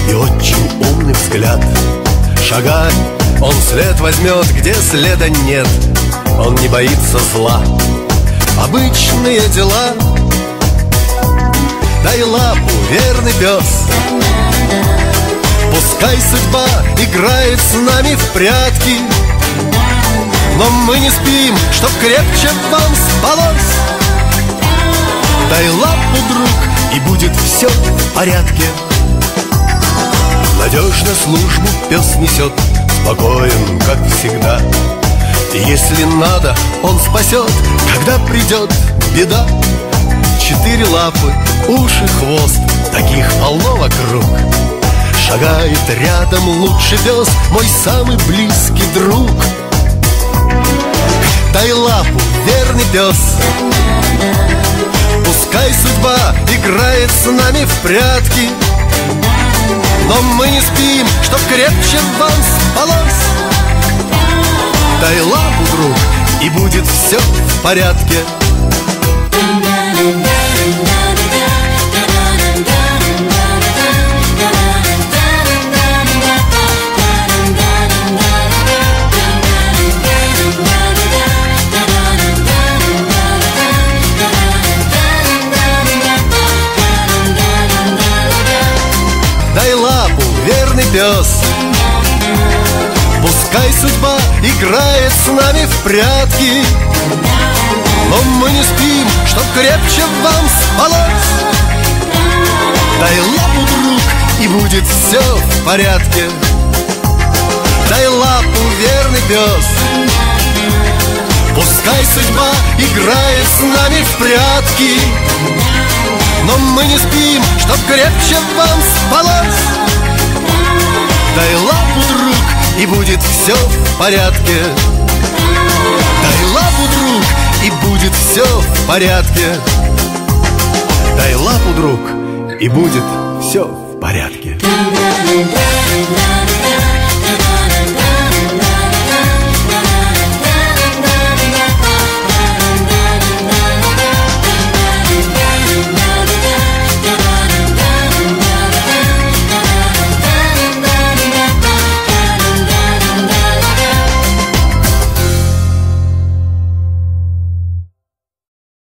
и очень умный взгляд. Шагай, он след возьмет, где следа нет. Он не боится зла, обычные дела. Дай лапу, верный пес. Пускай судьба играет с нами в прятки, но мы не спим, чтоб крепче вам спалось. Дай лапу, друг, и будет все в порядке. Надежно службу пес несет, спокоен, как всегда. И если надо, он спасет, когда придет беда. 4 лапы, уши, хвост, таких полно вокруг. Шагает рядом лучший пес, мой самый близкий друг. Дай лапу, верный пес. Пускай судьба играет с нами в прятки, но мы не спим, чтоб крепче вам спалось. Дай лапу, друг, и будет все в порядке. Дай лапу, верный пес. Пускай судьба играет с нами в прятки, но мы не спим, чтоб крепче вам спалось. Дай лапу, друг, и будет все в порядке. Дай лапу, верный пес. Пускай судьба играет с нами в прятки, но мы не спим, чтоб крепче вам спалось. Дай лапу, друг, и будет все в порядке. Дай лапу, друг, и будет все в порядке. Дай лапу, друг, и будет все в порядке.